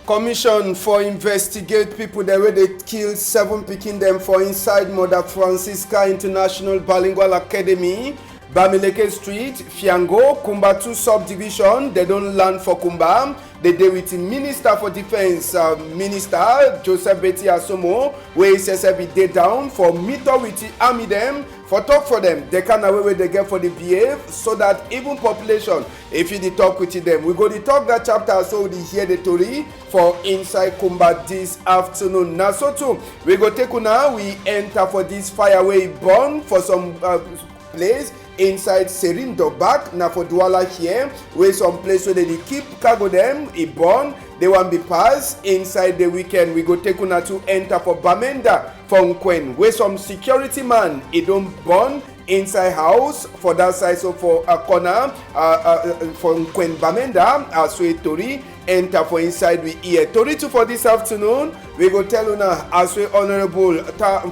Commission for investigate people the way they killed 7 pikin them for inside Mother Francisca International Bilingual Academy, Bamileke Street, Fiango, Kumba 2 subdivision. They don't land for Kumba. They deal with the Minister for Defense, Minister Joseph Betty Asomo, where he says every day down for meet up with the army them, for talk for them. They can away where they get for the behave, so that even population, if you talk with them, we go to talk that chapter, so we hear the story for inside Kumba this afternoon. Now so too, we go take now, we enter for this fireway burn for some place inside Serindo back now for Douala here, where some place where they keep cargo them, it burn, they want be passed inside the weekend. We go take una to enter for Bamenda from Quen, where some security man, it don't burn inside house for that side, so for a corner from Quen Bamenda, as we Tori enter for inside we here. Tori to for this afternoon, we go tell una as we honorable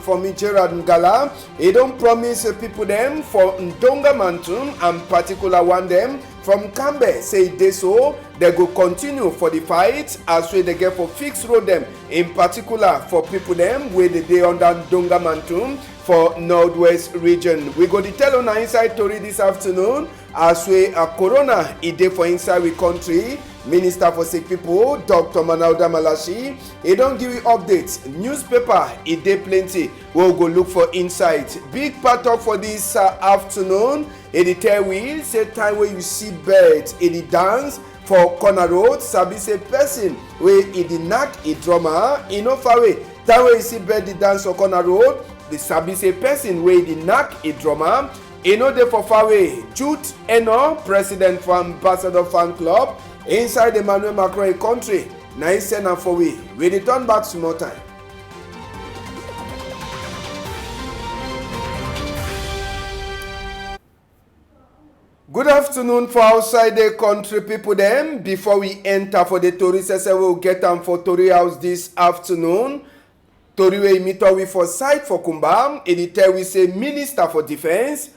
for me Gerard Ngala, he don't promise people them for Ndonga Mantum and particular one them from Kambe say they so they go continue for the fight as we they get for fixed road them in particular for people them where they under Ndonga Mantum for Northwest region. We go to tell on inside Tori this afternoon as we corona ide for inside we country. Minister for Sick People, Dr. Manauda Malashi, he don't give you updates. Newspaper, it dey plenty. We'll go look for insight. Big part of for this afternoon, it tell we say time where you see birds, it dance for corner road. Sabi say person where it knack a drummer, no far away. Time where you see bird dance for corner road, the Sabi say person where it knack a drummer, no dey for far away. Jude Eno, president for Ambassador Fan Club. Inside Emmanuel Macron country, now he send for we return back small time. Good afternoon for outside the country people them. Before we enter for the Tori sese, we'll get them for Tori house this afternoon. Tori we meet we for site for Kumba. It tell we say Minister for Defense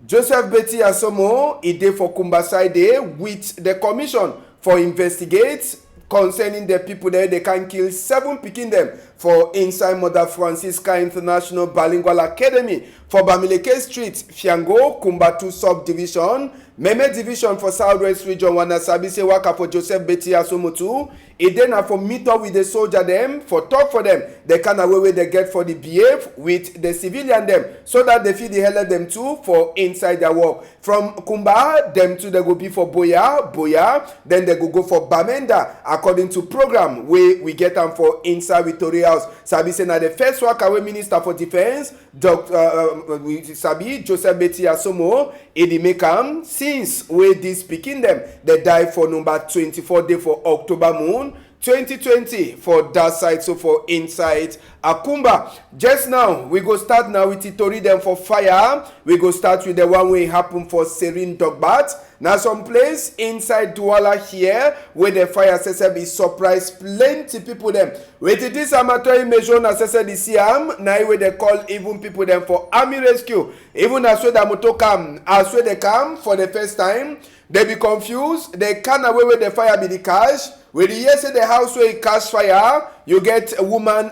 Joseph Betty Asomo, he dey for Kumba side with the commission for investigate concerning the people there. They can kill 7 pikin them for inside Mother Francisca International Bilingual Academy for Bamileke Street, Fiango, Kumba 2 subdivision, Meme division for Southwest region. Wana sabi say waka for Joseph Betty Asomo too. It then for meet up with the soldier them, for talk for them, the kind of way they get for the behave with the civilian them, so that they feel the hell of them too for inside their work. From Kumba, them too they go be for Boya, then they go for Bamenda, according to program where we get them for inside Victoria House. Sabi say na the first work away Minister for Defense, Dr. Sabi Joseph Betty Asomo, Edi Mekam, since where this speaking them, they die for number 24 day for October moon 2020 for that side, so for inside Akumba. Just now, we go start now with the Tori them for fire. We go start with the one way happen for Serin Dogbat. Now some place inside Douala here where the fire says be surprise plenty people them. With this amateur measure na says the Siam, now where they call even people them for army rescue. Even as well the moto come, as well they come for the first time, they be confused. They can't away where the fire be the cash. When you hear say the house where you catch fire, you get a woman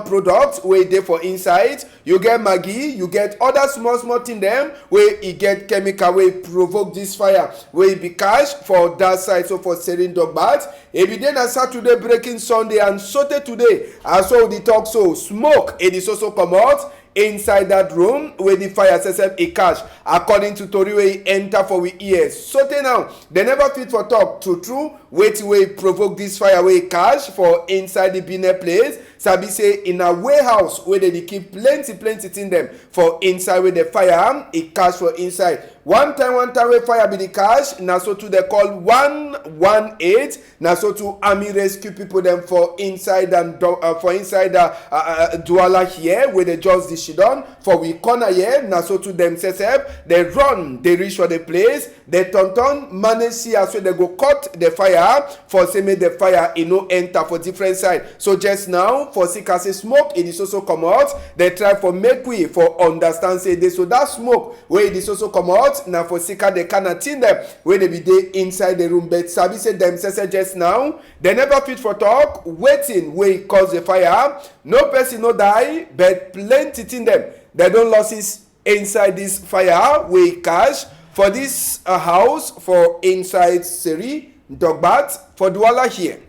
product where they for inside. You get Maggie, you get other small thing them where you get chemical where provoke this fire. Where it be cash for that side, so for selling dog baths. If you then Saturday breaking Sunday and Sunday today, as well the talk so smoke it is also come out inside that room where the fire says a cash. According to Tori where he enter for we ears. So now they never fit for talk true. Wait way provoke this fire where cash for inside the Bine place. Sabi say in a warehouse where they keep plenty in them for inside where the fire it cash for inside. One time where fire be the cash, now so to they call 118, now so to army rescue people them for inside and for inside Douala here where they just the shidon for we corner here, now so to them says they run, they reach for the place, they turn manage see as well they go cut the fire for say make the fire enter for different side. So just now for see as smoke it is also come out, they try for make we for understand say this, so that smoke where it is also come out comot na for sika the kind of thing dem wey dey be dey inside the room. But sabi say dem say just now dem never fit for talk wetin wey cause the fire. No person no die, but plenty thing dem don losses inside this fire wey catch for this house for inside Seri Dogbat for Douala here.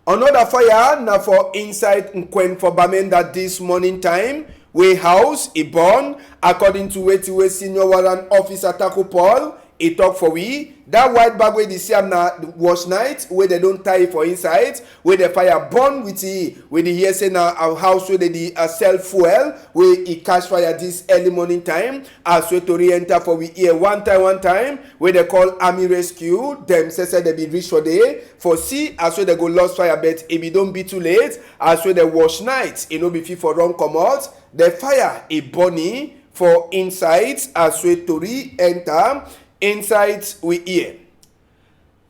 Another fire na for inside Nkwen for Bamenda this morning time. We house e burn according to wetin wey senior warrant officer Taku Paul e talk for we. That white bag wey dey see am na wash night wey dem don tie for inside, wey the fire burn with the hear say na our house wey dey sell fuel wey e catch fire this early morning time. As we tori enter for we here one time wey they call army rescue. Dem say they be reach for day for see as wey they go lost fire, but e be don be too late. As wey the wash night e no be fit for run comot. The fire e burning for inside as we tori enter inside we here.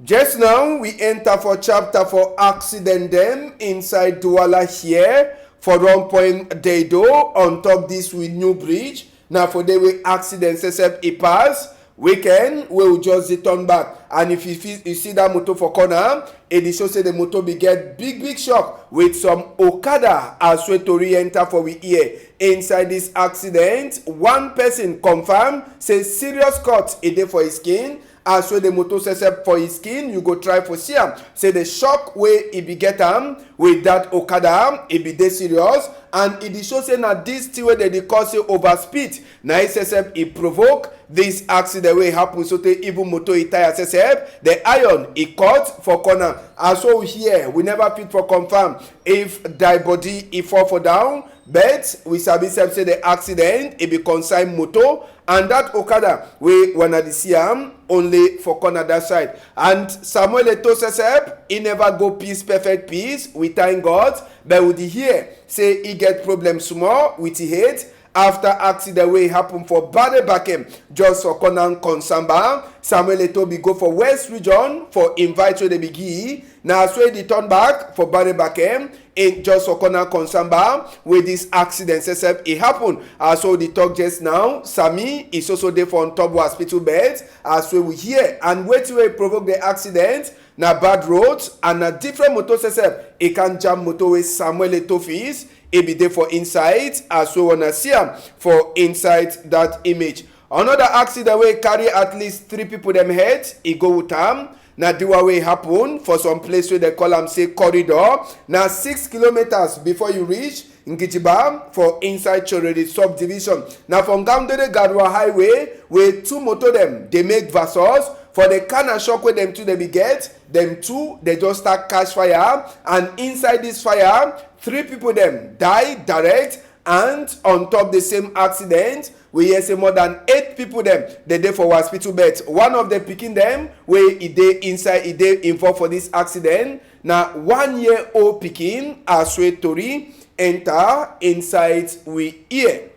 Just now we enter for chapter for accident them inside Douala here for 1 day though on top this with new bridge. Now for the way accidents except it pass weekend we will just turn back, and if you see that motor for corner, it show say the motor be get big shock with some Okada as we to re-enter for we here. Inside this accident, one person confirm say serious cut e dey for his skin. As well the motor says for his skin, you go try for see am. Say the shock way e be get am with that Okada, e be dey serious, and it show say na this thing wey dey cause say overspeed. Na SSF e provoke this accident wey happen, so te even motor e tire SSF, the iron e cut for corner. As well here, we never fit for confirm if die body e fall for down, but we sabi say the accident e be consign motor and that Okada we wanna see am only for corner that side. And Samuel Eto'o Sesep, he never go perfect peace. We thank God, but with the here say he get problem small with the head after accident wey happen for Bade Bakem just for corner Konsamba. Samuel Eto'o be go for West Region for invite to the biggie. Now as well the turn back for Bade Bakem in just for corner Konsamba with this accident except it happen. As well the talk just now, Sami is also there for on top of hospital bed. As well we hear and wait till provoke the accident. Na bad roads and a different motor except it can jam motorway Samuel Eto'o fees. It be there for inside as we wanna see am for inside that image. Another accident wey carry at least 3 people them head, e go with am. Na the way happen for some place where they call am say corridor. Now 6 kilometers before you reach Ngijiba for inside Chorede subdivision. Now from Gamdere Gadwa Highway, where 2 motor them they make versus for the kind of shock where them two they be get, them two they just start catch fire, and inside this fire 3 people them die direct, and on top the same accident we hear say more than 8 people them they dey for hospital bed. One of them picking them where e dey inside e dey involved for this accident. Now 1-year-old pikin as we tori enter inside we here.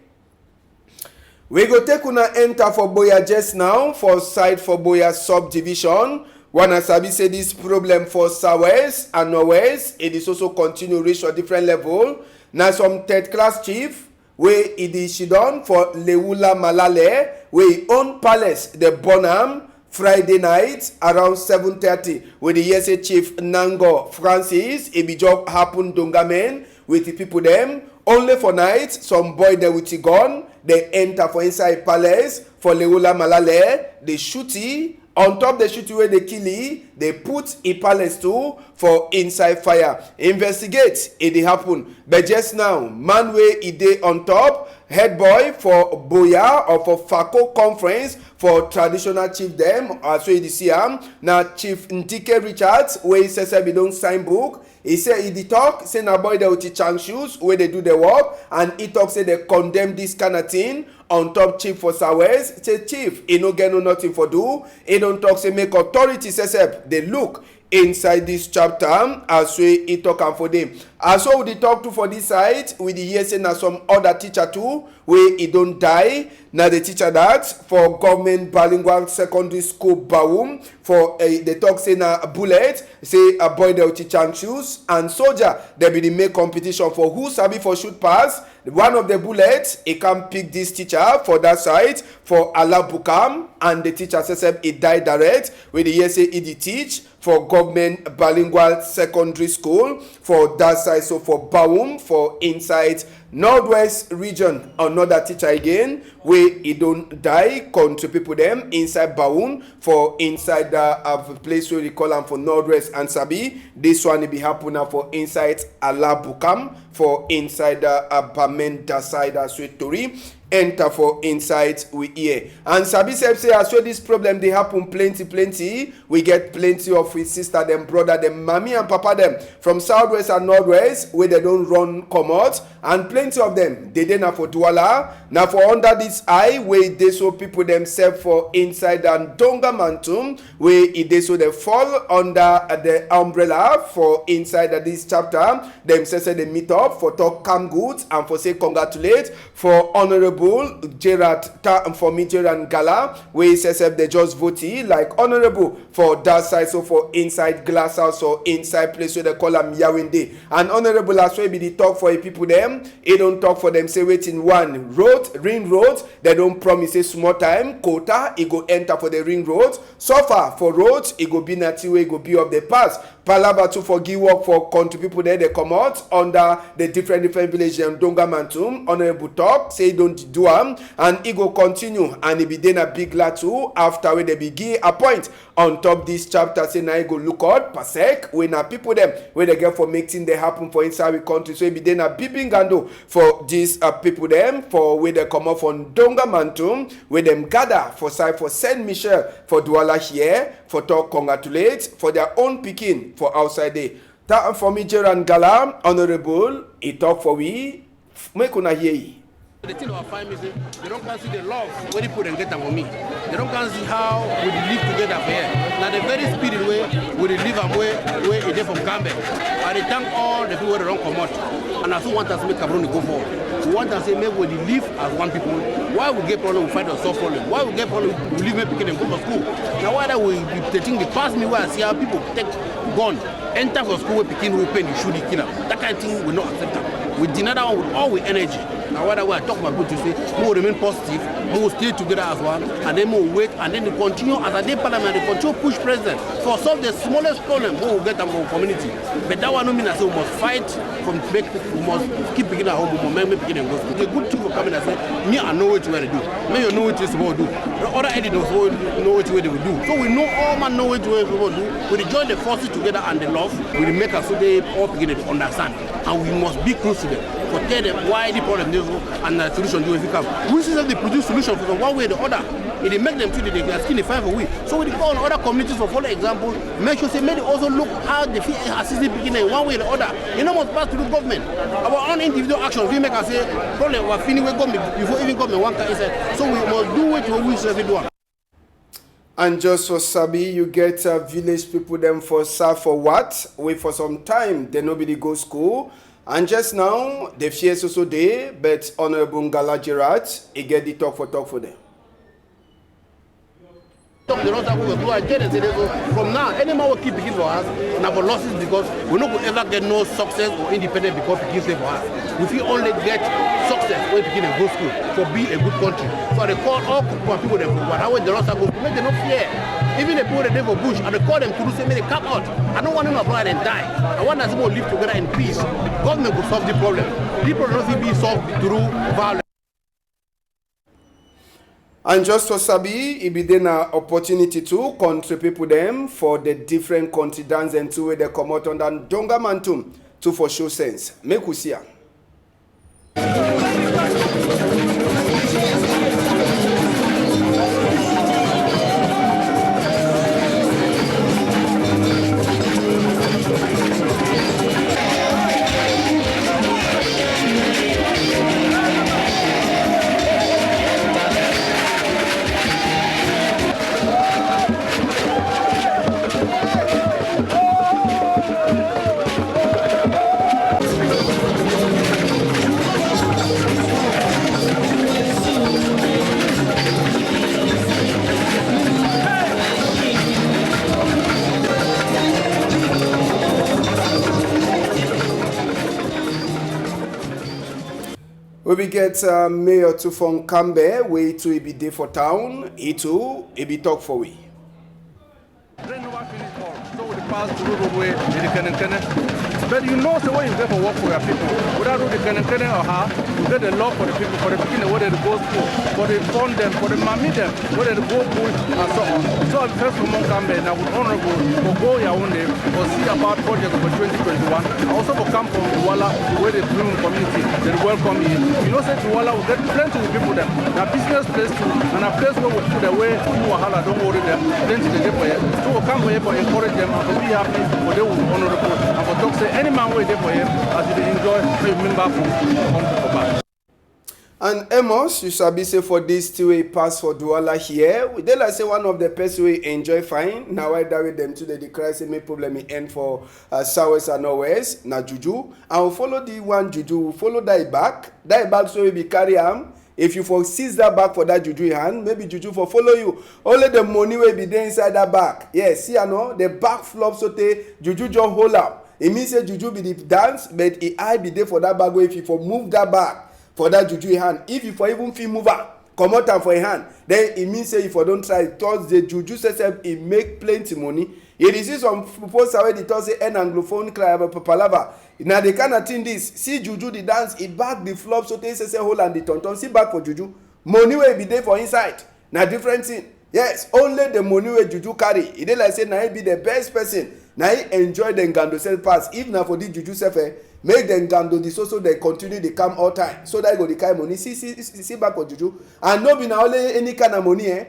We go take una enter for Boya just now for side for Boya subdivision. Wanna sabi say this problem for Southwest and Northwest, it is also continue reach a different level. Now some 3rd class chief wey e dey shidon for Leula Malale wey own palace the Bonham Friday night around 7:30 with the hear say Chief Nango Francis e be job happen Dongamen with the people them only for night. Some boy there with a gun they enter for inside palace for Leula Malale, they shooty. On top the shooting where they kill they put a palace too for inside fire. Investigate it happen. But just now, man way it dey on top, head boy for Boya or for Fako conference for traditional chief them, as we see am. Now Chief Ndike Richards, where he says we don't sign book. He say he talk, say na boy they will teach shoes where they do the work, and he talk say they condemn this kind of thing. On top chief for Southwest, say chief, he no get no nothing for do. He don't talk say make authorities except they look inside this chapter as we talk am for them. As well we talk to for this side, we hear say na some other teacher too where he don't die. Now the teacher that for government bilingual secondary school Baum for they talk say na bullet, say a boy they will teach and shoes, and soldier they be the make competition for who sabi for shoot pass. one of the bullets, he can pick this teacher for that side, for Alabukam, and the teacher says he died direct, with the say he teach for government bilingual secondary school, for that side, so for Baum, for inside Northwest region, another teacher again, where he don't die, country people them, inside Baum, for inside the place where we call them for Northwest and Sabi, this one will be happening for inside Alabukam, for inside the Bamenda side as Tori, enter for inside we hear. And Sabi say as well this problem they happen plenty. We get plenty of his sister them, brother them, mommy and papa them from Southwest and Northwest where they don't run come out, and plenty of them they didn't for Douala. Now for under this eye where they so people themselves for inside and Donga Mantum where they so they fall under the umbrella for inside of this chapter. Them say they meet up for talk come good and for say congratulate for honorable Gerard for me Gerard Gala where he says they just vote like honorable for that side, so for inside glass house or inside place where they call them Yawinde, and honorable as well be the talk for the people them. He don't talk for them say waiting one road ring road, they don't promise a small time quota he go enter for the ring road, so far for roads he go be nati way go be of the past palaba to for give work for country people there they come out under the different villages and Donga Mantum. Honorable talk say don't do and he go continue and he be then a big latu after when they begin a point on top this chapter say now he go look out pasek when a people them where they get for making they happen for inside the country, so he be then a bibingando for these people them for where they come up from Donga Mantum where them gather for side for Saint Michel for Douala here for talk congratulate for their own picking for outside day. That for me Gerard Gala honorable he talk for we make una hear ye. The thing about family is they don't can see the love when they put and get them for me. They don't can see how we live together for here. Now the very spirit way we live and where it is from Gambia. I thank all the people that don't come out. And I also want us to make Cameroon go forward. We want to say maybe we live as one people. Why we get problem, we fight a solve problem. Why we get problem, we live maybe and go to school. Now why that we the thing they pass me where I see how people take gun, enter for school, we begin open, you shoot the killer. That kind of thing we not accept that. We deny that one with all with energy. Now why that way I talk about good to say, we will remain positive, we will stay together as one, and then we will wait, and then they continue as a day parliament, they continue push president for solve the smallest problem we will get them from community. But that one no mean I say we must fight from make we must keep beginning at home, we must make beginning go. It's a good thing for coming and say, me I know what you want to do. Me you know what you're supposed to do. The other editors know what they will do. So we know all man know what we're supposed to do. We join the forces together and the love, we make us so they all begin to understand. And we must be close to them. For tell them why the problem is and the solution do if you come. We see that they produce solutions for them one way or the other. If they make them feel that they are skinny five a week. So we go on other communities for follow example, make sure say maybe also look how they feel assisting beginning one way or the other. You know must pass to the government. Our own individual actions, we make us say problem we're finishing with government before even government one can say. So we must do what we wish every do. And just for Sabi, you get village people them for serve for what? Wait for some time, then nobody go school. And just now, the fear is also there, but Honorable Ngala Gerard, he get the talk for them. From now, any man will keep picking for us, and have losses because we're not going to ever get no success or independent because picking for us. We feel only get success when picking a good school for be a good country. So they call all people them for what? How the loss go to make them not fear. Even the people that they for bush, and they call them to say, may they come out. I don't want them to apply and die. I want us to live together in peace. The government will solve the problem. The problem will be solved through violence. And just for Sabi, it be then an opportunity to country people them for the different country dance and two where they come out under Donga Mantum to for show sense. Make we see. be get Mayor Tufon Kambe, way to be there for town. He too, he be talk for we. Rain never finish all. So we pass the roadway, but you know the way you get for work for your people. Without the can or how you get the law for the people, for the people where they go school, for the fund them, for the mammy them, where they go pool and so on. So I'm first from Monkambe and I would honorable for go your own name or see about project for 2021. I also for come from Douala where the Bloom community they welcome you. You know say Douala will get plenty of people there. Now business place too and a place where we put away you wahala, don't worry them, plenty they get for you. So we'll come for you for encourage them and for be happy for they will honorable and for talk say any man wait there for him as you enjoy remember for back. And Amos, you sabi say for this two-way pass for Douala here, we dey like say one of the person we enjoy fine. Now I die with them to the declare say make problem end for Southwest and Northwest. Na Juju, and we follow the one Juju, we follow that back so we be carry am. If you for seize that bag for that Juju hand, maybe Juju for follow you. Only the money will be there inside that bag. Yes, see, I know the back flop so Juju just hold up. It means say Juju be the dance, but I be there for that bag. If you for move that bag for that Juju hand, if you for even feel mover, come out and for a hand, then it means say if you don't try, towards the Juju system, it make plenty money. It is some post away the toss say an anglophone cry about papalava. Now they kind of think this. See Juju the dance, it back the flop so they say hold and the tonton. See back for Juju. Money will be there for inside. Now different thing. Yes, only the money where Juju carry. It dey like say now he be the best person. Now he enjoy the Ngando sell pass. If now for the Juju self, make the Ngando the so they continue they come all time. So that go the kind money. See back for Juju. And no be now only any kind of money.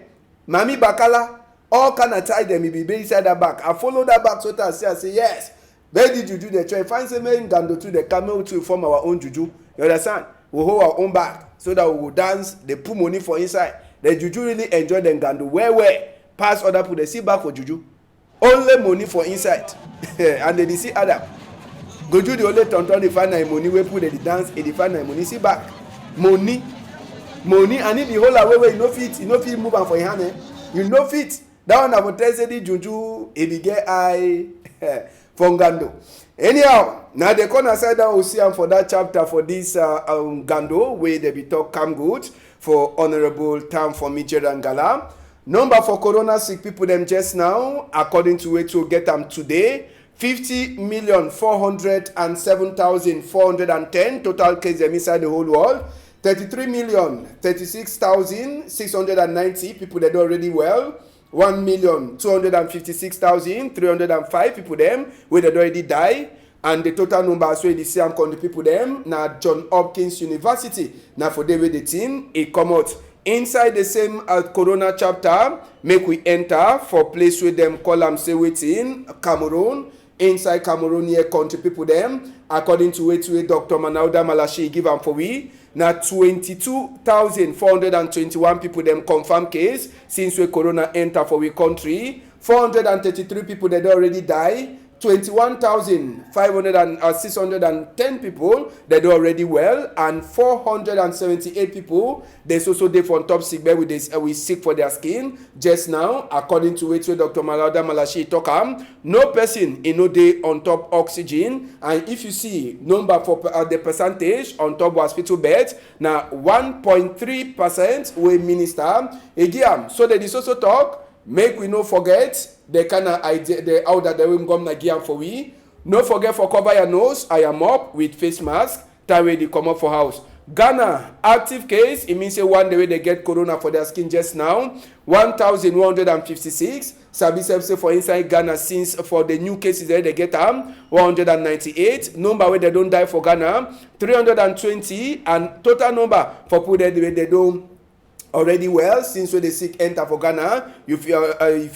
Mami Bakala, all kind of tie them. He be inside that back. I follow that back so that I say yes. Where did Juju they try? Find some Ngando to the camel to form our own Juju. You understand? We hold our own back so that we will dance. They put money for inside. The Juju really enjoy the Ngando where pass other people they see back for Juju. Only money for inside. And they see other. Goju the only tonton they find money where put the dance and they find money see back. Money and if the whole away you no fit move on for your hand. You no fit. That one I will tell say the Juju if you get eye for Ngando. Anyhow, now the corner side down we'll see am for that chapter for this Ngando where they be talk come good for honorable time for Mijer and Gala. Number for corona sick people them just now, according to where to get them today, 50,407,410 total cases inside the whole world. 33,036,690 people that are already well. 1,256,305 people them where they already die. And the total number so the same country people them now John Hopkins University. Now for David the team, it come out inside the same corona chapter. Make we enter for place where them call them say waiting Cameroon. Inside Cameroon here country people them according to where Dr. Manauda Malashi give them for we. Now 22,421 people them confirmed case since we corona enter for we country. 433 people that already die. 21,610 people that are already well, and 478 people there's also there for top sick bed with this we sick for their skin just now according to which Dr. Malada Malashi talk no person in no day on top oxygen, and if you see number for the percentage on top hospital beds now 1.3% we minister again. So that is also talk make we no forget the kind of idea the how that they will come again for we. No forget for cover your nose. I am up with face mask. That way they come up for house. Ghana active case. It means one day they get corona for their skin just now. 1,156. Sabi say for inside Ghana since for the new cases there they get 198. Number where they don't die for Ghana 320, and total number for people that they don't already well since when they sick enter for Ghana, you feel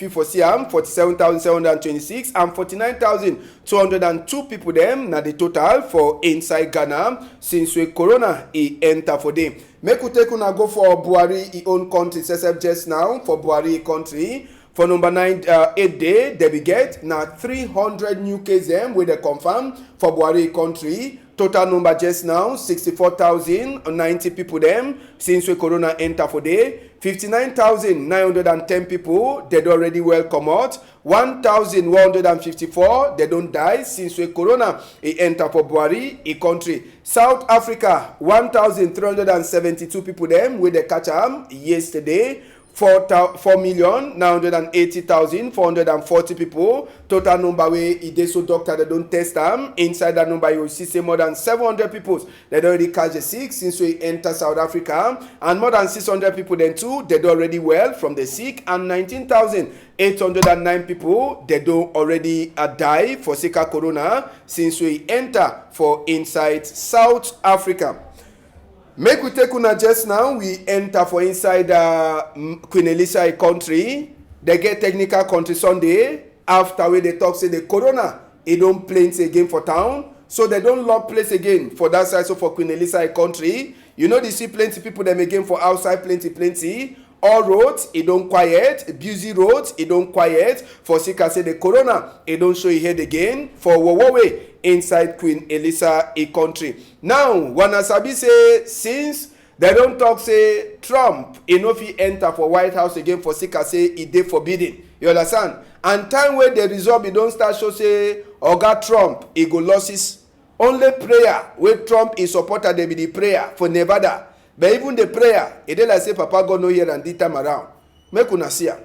for Siam 47,726 and 49,202 people them na the total for inside Ghana since when corona enter for them. Make we take una go for Buhari own country except just now for Buhari country. For number 8 day, they be get now 300 new cases them where they confirm for Buhari country. Total number just now, 64,090 people them since we corona enter for day. 59,910 people, they already well come out. 1,154, they don't die since we corona enter for Buhari, a country. South Africa, 1,372 people them with the catch am yesterday. 4,980,440 people. Total number where it so doctor they don't test them. Inside that number you will see say more than 700 people they already catch the sick since we enter South Africa, and more than 600 people then too they already well from the sick, and 19,809 people they don't already die for sick corona since we enter for inside South Africa. Make we take una just now, we enter for inside Queen Elisa country. They get technical country Sunday. After we they talk say the corona, it don't place again for town. So they don't lock place again for that side. So for Queen Elisa country, you know they see plenty people them again for outside plenty. All roads, it don't quiet. Busy roads, it don't quiet. For Sika say the corona, it don't show head again. For Wowowe, inside Queen Elisa country. Now, Wana Sabi say, since they don't talk say Trump, if he enter for White House again for Sika say it dey forbidden. You understand? And time where the result, it don't start show say, Oga Trump, he go losses. Only prayer where Trump is supported, they be the prayer for Nevada. But even the prayer, it dey like say Papa God no hear and this time around. Make una see am.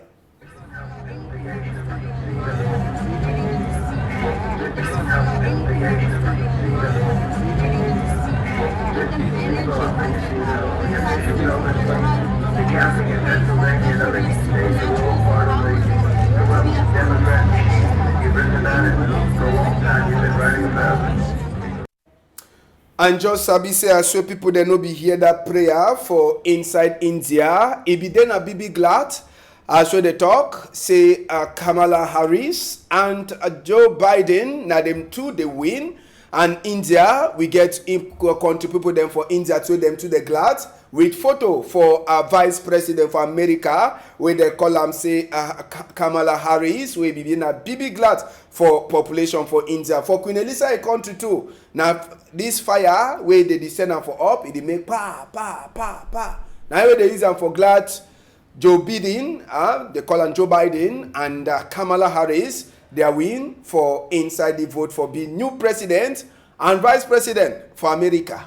And just sabi say I saw people they no be hear that prayer for inside India. It be then a Bibi glad. I saw the talk say Kamala Harris and Joe Biden. Now them two they win. And India, we get country people them for India to them to the glad with photo for Vice President for America where they call them say Kamala Harris we be in a Bibi glad for population for India. For Queen Elisa country too. Now this fire where they descend for up, it make pa. Now where they use them for glad Joe Biden, they call them Joe Biden and Kamala Harris. Their win for inside the vote for being new president and vice president for America.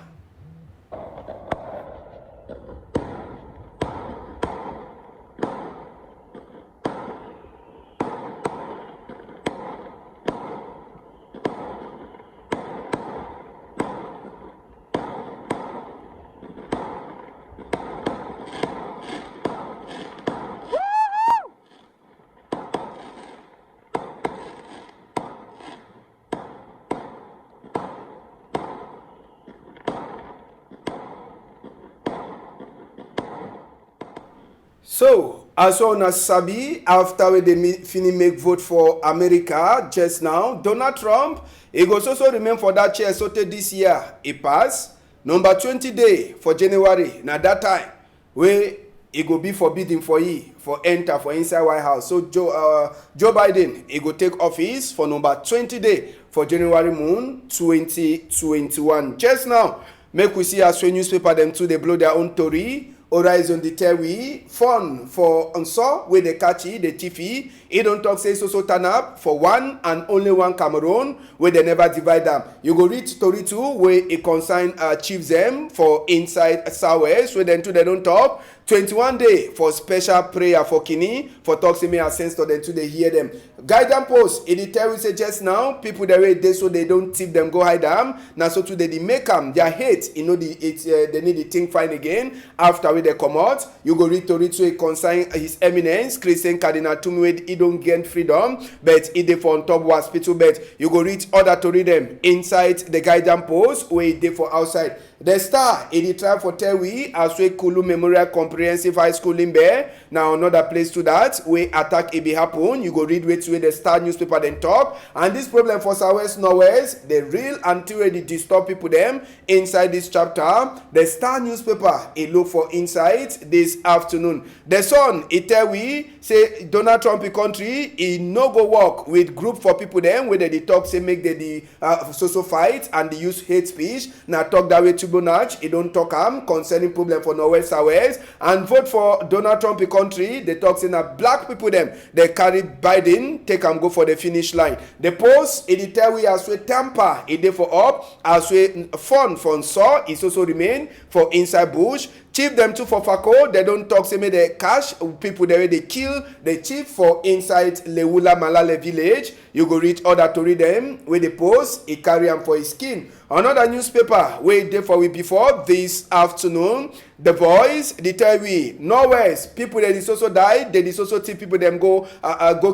So, as soon as Sabi, after we finish make vote for America just now, Donald Trump, he goes also remain for that chair so this year, he pass. Number 20 day for January, now that time, where he go be forbidden for he, for enter for inside White House. So, Joe Biden, he go take office for number 20 day for January moon 2021. Just now, make we see as we newspaper them too, they blow their own story. Horizon the Terry fun for Onso where they catch the TV. He don't talk say so turn up for one and only one Cameroon where they never divide them. You go read story 2 where it consign chiefs them for inside Southwest where then too they don't talk. 21 day for special prayer for Kini for talk to me and sense to them to they hear them. Guidance post in the Terry say just now people they wait they so they don't tip them go hide them. Now so today they make them their hate they need the thing fine again after they come out. You go read to it consign his eminence Christian Cardinal Tumwe he don't gain freedom but he dey for on top hospital but you go read other to read them inside the guidance post where they for outside. The Star, it try for tell we as we Kulu Memorial Comprehensive High School in Bear. Now another place to that, we attack it be happen. You go read which way the Star newspaper then talk. And this problem for Southwest Northwest, the real until they disturb people them inside this chapter. The Star newspaper, it look for insights this afternoon. The Sun, it tell we say Donald Trump country, he no go work with group for people them where they talk say make the social fight and they use hate speech. Now talk that way to Bonach, he don't talk concerning problem for Northwest Southwest and vote for Donald Trump country. They talk saying that black people them they carry Biden take and go for the finish line. The Post it tell we as we Tampa it dey for up as we fun from saw is also remain for inside bush. Chief them too for Fako, they don't talk say me they cash people there they kill the chief for inside Leula Malale village. You go read other to read them where the Post it carry them for his skin. Another newspaper where they for we before this afternoon. The Voice, they tell we Northwest people that is also died, they is also see people them go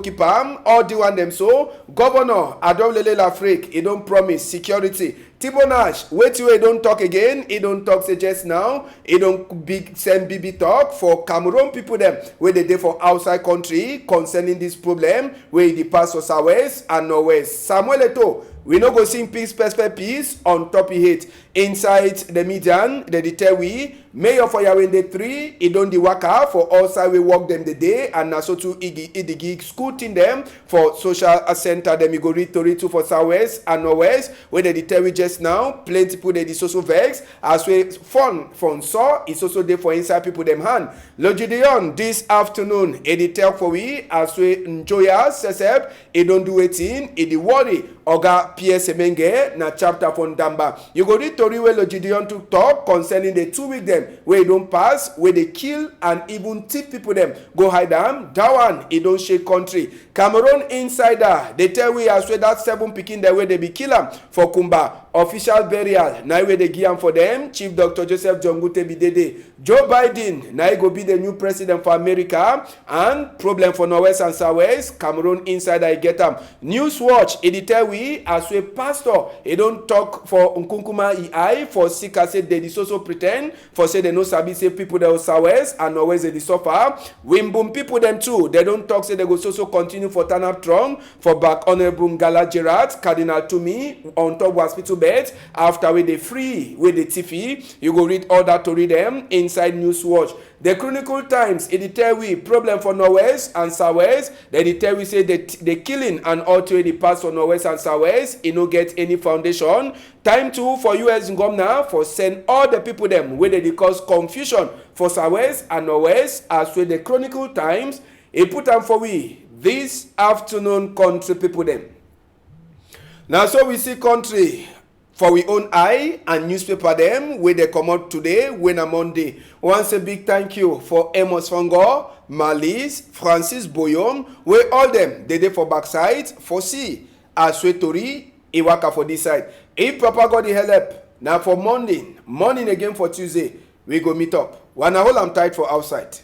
keep all the one them so. Governor Adolele Lafrique, he don't promise security. Tibonash, wait till he don't talk again. He don't talk say just now. He don't send BB talk for Cameroon people them where they for outside country concerning this problem where the pass for Southwest and Northwest. Samuel Eto'o, we no go sing peace piece on top of it. Inside the median, they tell we Mayor for Yawende 3, he don't the waka for all side we work them the day and also to gig scooting them for social center them you go read to read to for Southwest and Northwest where they tell we just now plenty people they social vex as we fun from saw it's also there for inside people them hand. Logideon this afternoon he tell for we as we enjoy us sesep he don't do it in he the worry Oga PS Menge na chapter from Damba. You go read Tori where Logideon to talk concerning the 2 week them where don't pass, where they kill and even tip people them go hide them. That one it don't shake country. Cameroon Insider they tell we as well that 7 picking the way they be kill them for Kumba official burial. Now where they give them for them. Chief Dr. Joseph Jongute Bidede. Joe Biden now he go be the new president for America and problem for Northwest and Southwest. Cameroon Insider get them. Newswatch it tell we as we pastor he don't talk for Nkunkuma EI for sick as say they also pretend for say they no sabi say people that Southwest and Northwest they suffer. Wimbum people them too they don't talk say they go so continue for turn up strong for back Honorable Ngala Gerard Cardinal Tumi on top hospital bed after we they free with the TV. You go read all that to read them inside Newswatch. The Chronicle Times, it tell we problem for Northwest and Southwest. They tell we say the killing and alter the pass for Northwest and Southwest. It no get any foundation. Time to for US governor for send all the people them where they cause confusion for Southwest and Northwest as with the Chronicle Times. It put them for we this afternoon country people them. Now so we see country for we own eye and newspaper them where they come out today when a Monday. Once a big thank you for Amos Fangor, Malice, Francis Boyom, where all them they for backside for see as we tori Iwaka for this side. If Papa God the help now for morning again for Tuesday we go meet up. Wanna hold am tight for outside.